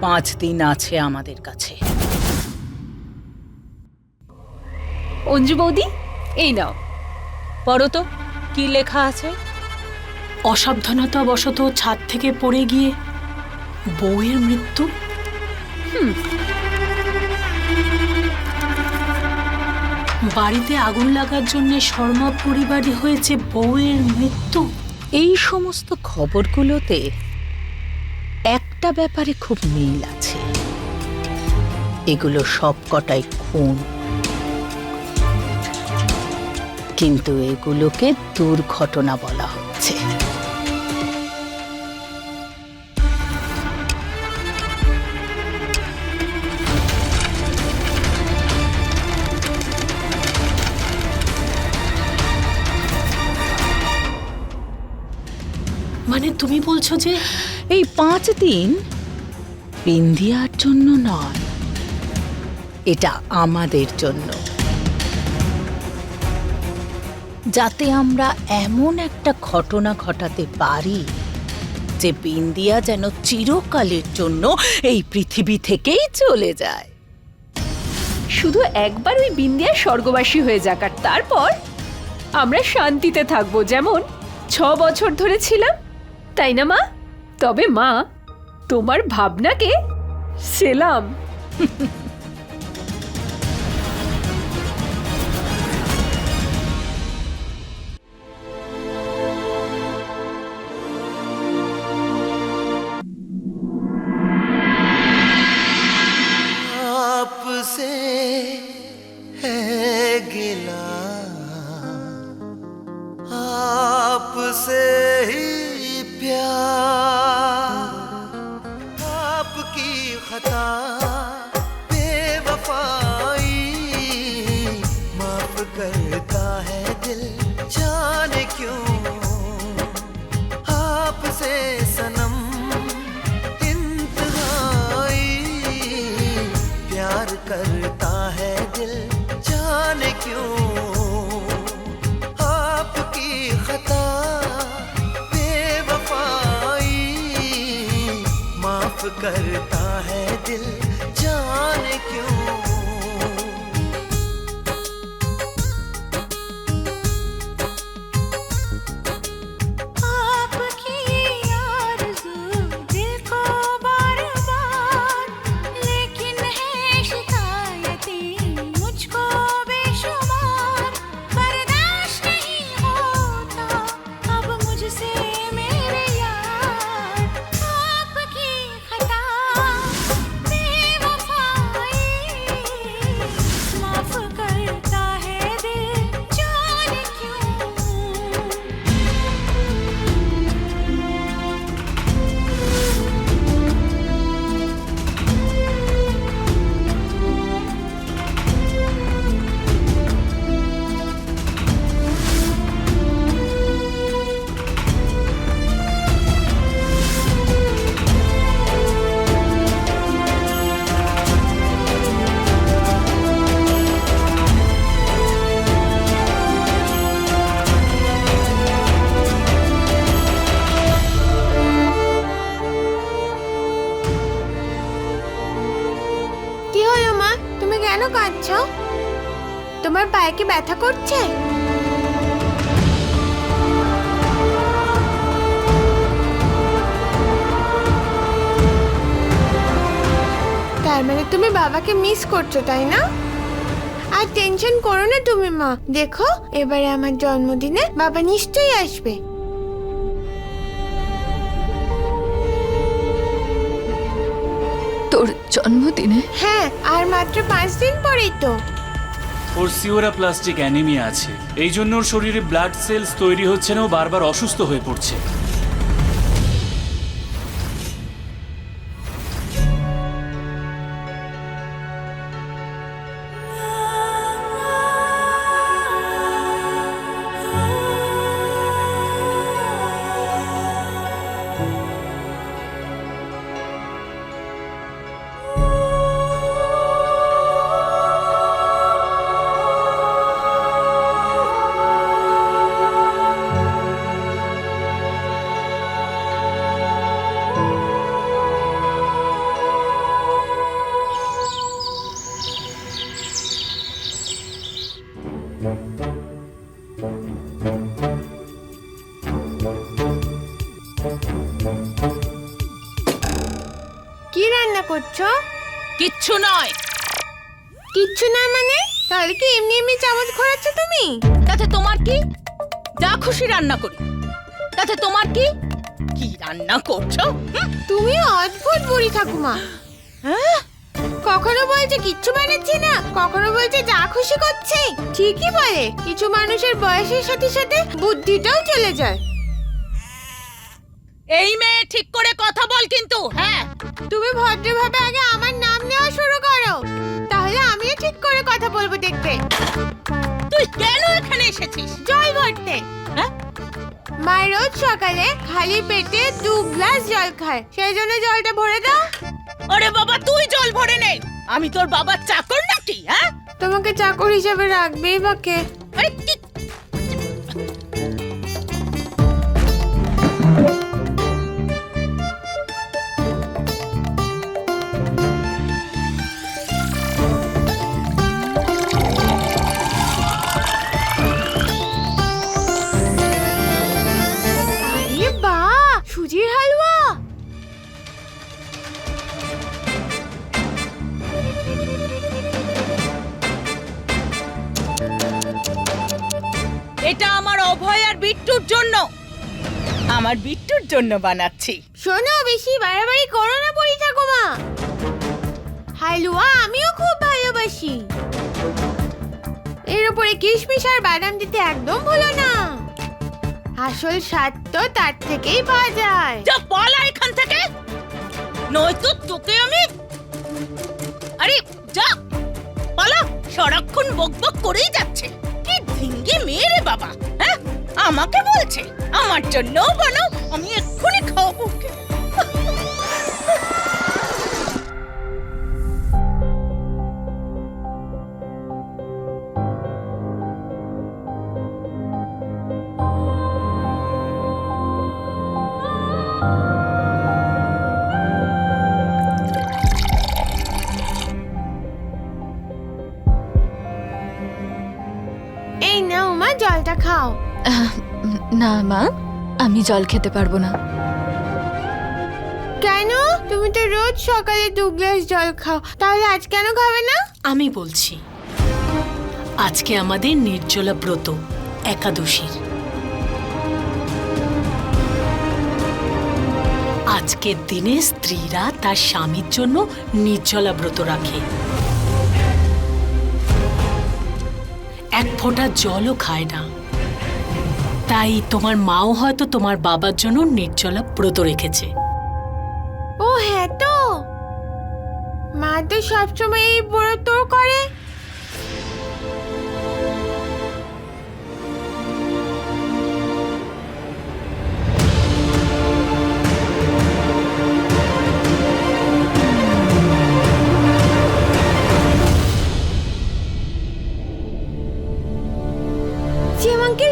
5 দিন আছে আমাদের কাছে। অঞ্জু বৌদি, এই নাও। পড়ো তো, কি লেখা আছে? অসাবধানতাবশত ছাদ থেকে পড়ে গিয়ে বউয়ের মৃত্যু। বাড়িতে আগুন লাগার জন্য শর্মা পরিবারই হয়েছে বউয়ের মৃত্যু। এই সমস্ত খবরগুলোতে একটা ব্যাপারে খুব মিল আছে, এগুলো সব কটাই খুন, কিন্তু এগুলোকে দুর্ঘটনা বলা হচ্ছে। মানে তুমি বলছো যে এই 5 দিন বিন্দিয়ার জন্য নয়, এটা আমাদের জন্য, যাতে আমরা এমন একটা ঘটনা ঘটাতে পারি যে বিন্দিয়া যেন চিরকালের জন্য এই পৃথিবী থেকেই চলে যায়। শুধু একবার ওই বিন্দিয়া স্বর্গবাসী হয়ে যাক, আর তারপর আমরা শান্তিতে থাকবো, যেমন 6 বছর ধরে ছিলাম, তাই না মা? তবে মা, তোমার ভাবনাকে সেলাম। आपसे है गिला, आपसे ही प्यार, आपकी खता बेवफाई माफ करता है दिल, जाने क्यों आपसे सनम करता है दिल, जाने क्यों आपकी खता बेवफाई माफ करता है दिल, जाने क्यों। তোমার পায়ে কি ব্যথা করছে? তার মানে তুমি বাবাকে মিস করছো, তাই না? আর টেনশন করো না তুমি মা, দেখো এবারে আমার জন্মদিনে বাবা নিশ্চয়ই আসবে। তোর জন্মদিনে? হ্যাঁ, আর মাত্র 5 দিন পরেই তো। ওর সিওরাপ্লাস্টিক অ্যানিমিয়া আছে, এই জন্য ওর শরীরে ব্লাড সেলস তৈরি হচ্ছে না, ও বারবার অসুস্থ হয়ে পড়ছে। কি রান্না করছো? কিচ্ছু নয়। কিচ্ছু না মানে? তাহলে কি এমনি এমনি চামচ ঘোরাচ্ছ তুমি? তাতে তোমার কি? যা খুশি রান্না করি, তাতে তোমার কি? কি রান্না করছো? তুমি অদ্ভুত বুড়ি ঠাকুমা। হ্যাঁ? কখনো বলছে কিচ্ছু বানাচ্ছি না, কখনো বলছে যা খুশি করছে। ঠিকই বলে, কিছু মানুষের বয়সের সাথে সাথে বুদ্ধিটাও চলে যায়। এই মেয়ে ঠিক করে কথা বল কিন্তু। হ্যাঁ, তুমি ভদ্রভাবে আগে আমার নাম নেওয়া শুরু করো, তাহলে আমিও ঠিক করে কথা বলবো দেখবে। তুই কেন এখানে এসেছিস? জল ভরতে। হ্যাঁ? মা রোজ সকালে খালি পেটে 2 গ্লাস জল খায়, সেই জন্য জলটা ভরে দাও। ওরে বাবা, তুই জল ভরে নে। আমি তোর বাবার চাকর নাকি? হ্যাঁ, তোমাকে চাকর হিসেবে রাখবেই বা কে? আরে কি? আরে বাহ, সুজির হালুয়া। এটা আমার অভয় আর বিট্টুর জন্য। আমার বিট্টুর জন্য বানাচ্ছি। শোনো, বেশি বাড়াবাড়ি করো না বুড়ি ঠাকুমা। হালুয়া আমিও খুব ভালোবাসি। এর উপরে কিশমিশ আর বাদাম দিতে একদম ভুলো না। আসল স্বাদ তো তার থেকেই পাওয়া যায়। যা পালা এখান থেকে, নয়তো তোকে আমি। আরে যা পালা, সারাক্ষণ বকবক করেই যাচ্ছে। কি ধিঙ্গি মেয়ে রে বাবা। হ্যাঁ, আমাকে বলছে আমার জন্যও বানাও, আমি এক্ষুনি খাওয়াবো ওকে। এই নাও মা, জলটা খাও। না মা, আমি জল খেতে পারবো না। কেন? তুমি তো রোজ সকালে 2 গ্লাস জল খাও, তাহলে আজ কেন খাবে না? আমি বলছি, আজকে আমাদের নির্জলা ব্রত, একাদশীর। আজকের দিনে স্ত্রীরা তার স্বামীর জন্য নির্জলা ব্রত রাখে, এক ফোঁটা জলও খায় না। তাই তোমার মাও হয়তো তোমার বাবার জন্য নির্জলা ব্রত রেখেছে। ও হ্যাঁ তো, মা তো সবসময় এই ব্রত করে।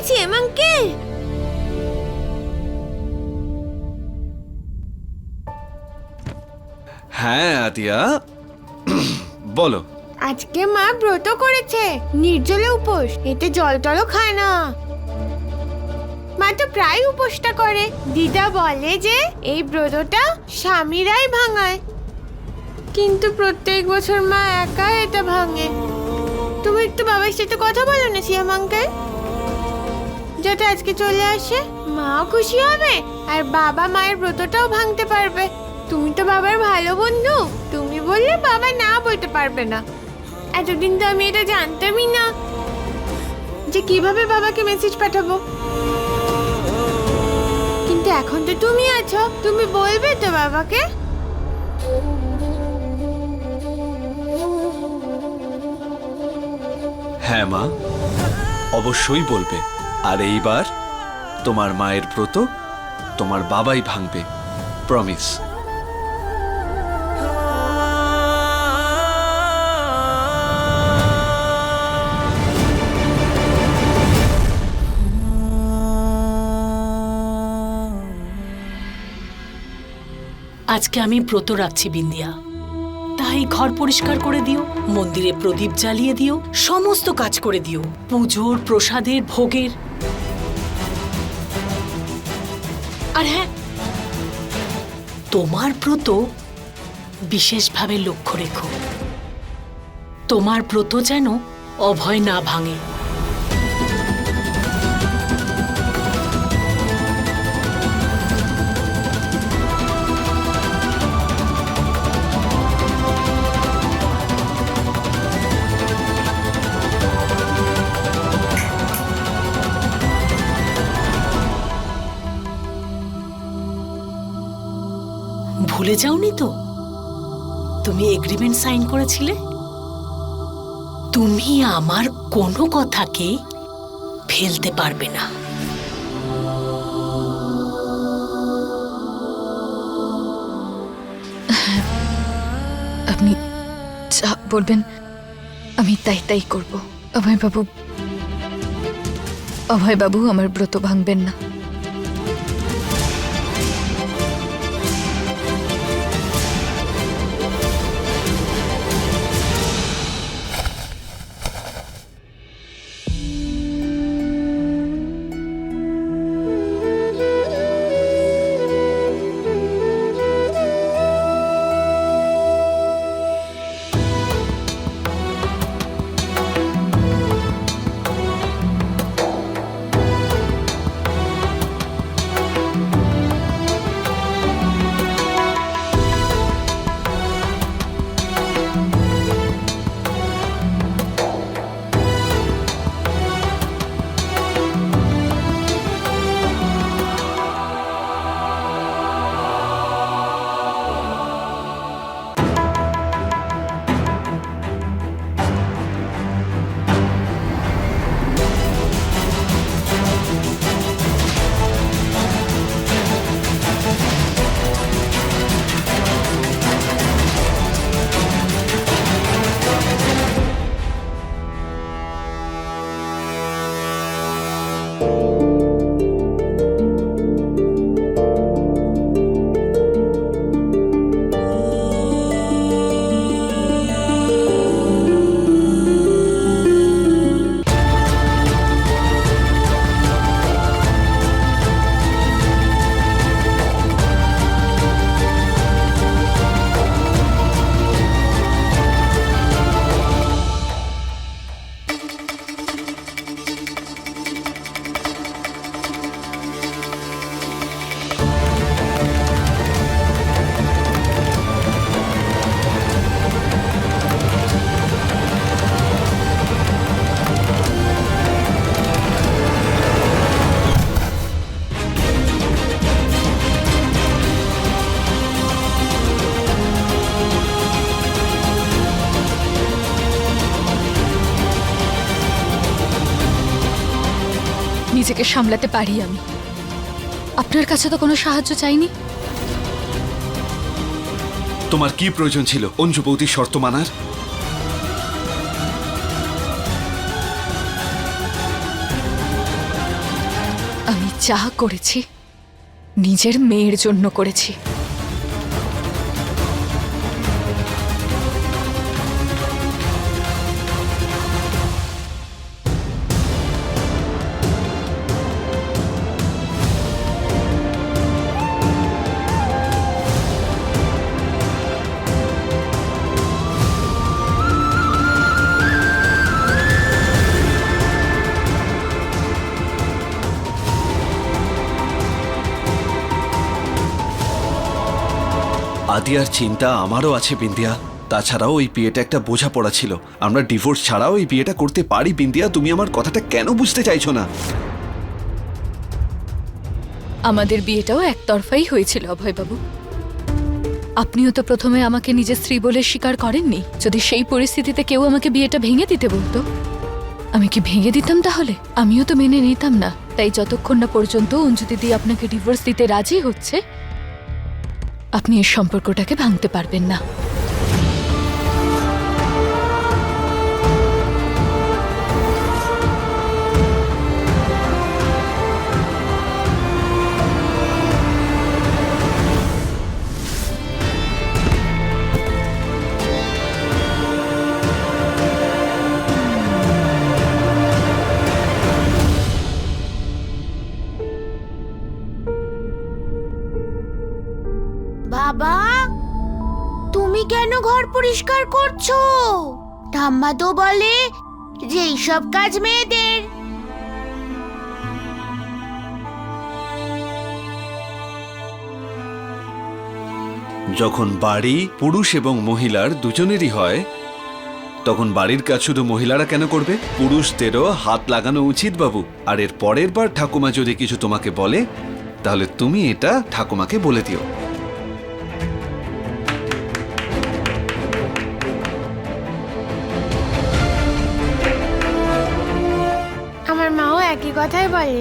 সিএম আঙ্কেল, হ্যাঁ আতিয়া, বলো। আজকে মা ব্রত করেছে, নির্জলা উপোস। এতে জল টলও খায় না। মা তো প্রায় উপোসটা করে। দিদা বলে যে এই ব্রতটা স্বামীরাই ভাঙায়, কিন্তু প্রত্যেক বছর মা একা এটা ভাঙে। তুমি একটু বাবার সাথে কথা বলো না সিএম আঙ্কেল, যাতে আজকে চলে আসে। মাও খুশি হবে আর বাবা মায়ের ব্রতটাও ভাঙতে পারবে। তুমি তো বাবার ভালো বন্ধু, তুমি বললে বাবা না বলতে পারবে না। এতদিন তো আমি এটা জানতামই না যে কিভাবে বাবাকে মেসেজ পাঠাবো, কিন্তু এখন তো তুমি আছো, তুমি বলবে তো বাবাকে। হ্যাঁ মা, অবশ্যই বলবে। আর এইবার তোমার মায়ের ব্রত তোমার বাবাই ভাঙবে, প্রমিস। আজকে আমি ব্রত রাখছি বিন্দিয়া, তাই ঘর পরিষ্কার করে দিও, মন্দিরে প্রদীপ জ্বালিয়ে দিও, সমস্ত কাজ করে দিও, পুজোর, প্রসাদের, ভোগের। আর হ্যাঁ, তোমার ব্রত বিশেষভাবে লক্ষ্য রেখো। তোমার ব্রত যেন অভয় না ভাঙে। ভুলে যাওনি তো তুমি এগ্রিমেন্ট সাইন করেছিলে? তুমি আমার কোনো কথাকে ফেলতে পারবে না। আপনি যা বলবেন আমি তাই তাই করব। অভয় বাবু আমার ব্রত ভাঙবেন না। নিজেকে সামলাতে পারি আমি। আপনার কাছে তো কোনো সাহায্য চাইনি। তোমার কি প্রয়োজন ছিল অঞ্জু বৌদির শর্ত মানার? আমি যা করেছি নিজের মেয়ের জন্য করেছি। আদিয়ার চিন্তা আমারও আছে বিন্দিয়া। তাছাড়াও ওই বিয়েটা একটা বোঝাপড়া ছিল। আমরা ডিভোর্স ছাড়াও এই বিয়েটা করতে পারি বিন্দিয়া। তুমি আমার কথাটা কেন বুঝতে চাইছো না? আমাদের বিয়েটাও একতরফাই হয়েছিল অভয়বাবু। আপনিও তো প্রথমে আমাকে নিজের স্ত্রী বলে স্বীকার করেননি। যদি সেই পরিস্থিতিতে কেউ আমাকে বিয়েটা ভেঙে দিতে বলতো, আমি কি ভেঙে দিতাম? তাহলে আমিও তো মেনে নিতাম না। তাই যতক্ষণ না পর্যন্ত অঞ্জু দিদি আপনাকে ডিভোর্স দিতে রাজি হচ্ছে, আপনি এই সম্পর্কটাকে ভাঙতে পারবেন না। বাবা, তুমি কেন ঘর পরিষ্কার করছো? ঠাম্মা তো বলে যে এইসব কাজ মেয়েদের। যখন বাড়ি পুরুষ এবং মহিলার দুজনেরই হয় তখন বাড়ির কাজ শুধু মহিলারা কেন করবে? পুরুষদেরও হাত লাগানো উচিত বাবু। আর এর পরের বার ঠাকুমা যদি কিছু তোমাকে বলে তাহলে তুমি এটা ঠাকুমাকে বলে দিও। আমার মাও একই কথাই বলে।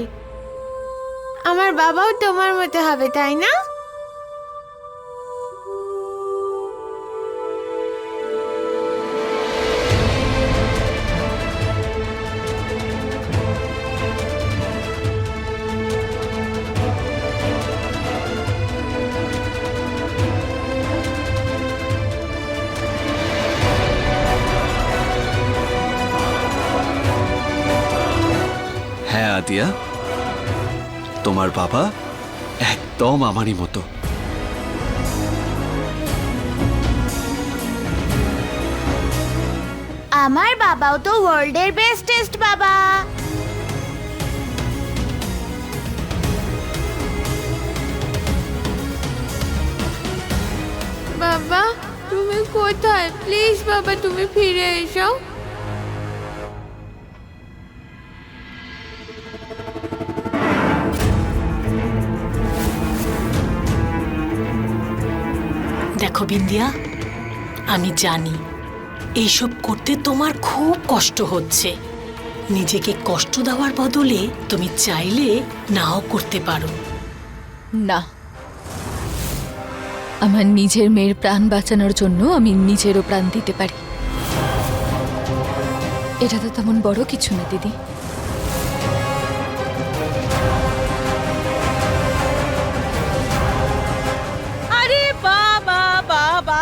আমার বাবাও তোমার মতো হবে, তাই না? হ্যাঁ আদিয়া, তোমার বাবা একদম আমারই মতো। আমার বাবাও তো ওয়ার্ল্ডের বেস্টেস্ট বাবা। বাবা, তুমি কোথায়? প্লিজ বাবা, তুমি ফিরে এসো। দেখো বিন্দিয়া, আমি জানি এইসব করতে তোমার খুব কষ্ট হচ্ছে। নিজেকে কষ্ট দেওয়ার বদলে তুমি চাইলে নাও করতে পারো। না, আমার নিজের মেয়ের প্রাণ বাঁচানোর জন্য আমি নিজেরও প্রাণ দিতে পারি। এটা তো তেমন বড় কিছু না দিদি। আরে বাবা বাবা,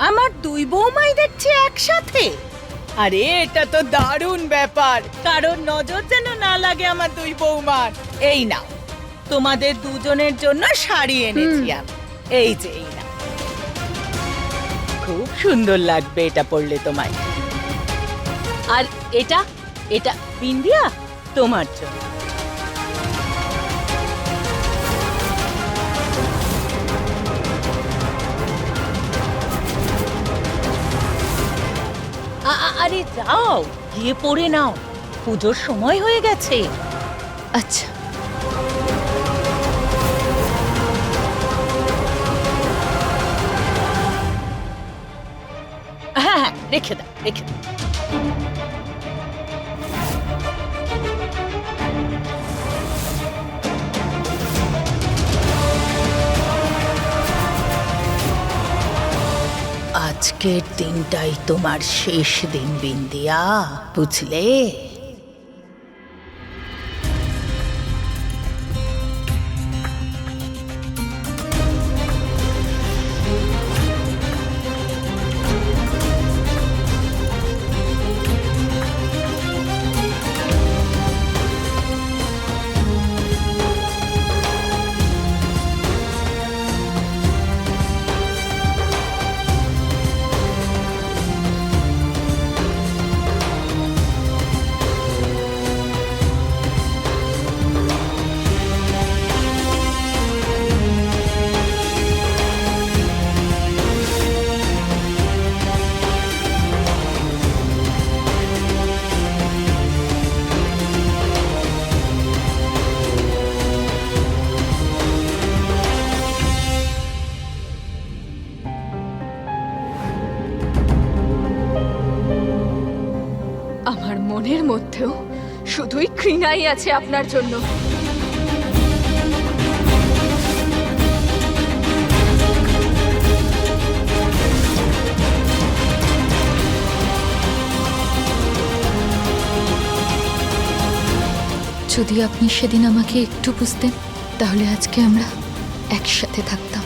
আমার দুই বৌমাই দেখছি একসাথে। আরে এটা তো দারুণ ব্যাপার। কারণ নজর যেন না লাগে আমার দুই বৌমার। এই নাও, তোমাদের দুজনের জন্য শাড়ি এনেছি আমি। এই যে এই নাও, খুব সুন্দর লাগবে এটা পরলে তোমায়। আর এটা এটা বিন্দিয়া তোমার জন্য। আরে যাও, গিয়ে পরে নাও, পুজোর সময় হয়ে গেছে। আচ্ছা, হ্যাঁ হ্যাঁ, রেখে দাও রেখে দাও। আজকের দিনটাই তোমার শেষ দিন বিন্দিয়া, বুঝলে? আমার মনের মধ্যেও শুধুই ঘৃণাই আছে আপনার জন্য। যদি আপনি সেদিন আমাকে একটু বুঝতেন তাহলে আজকে আমরা একসাথে থাকতাম।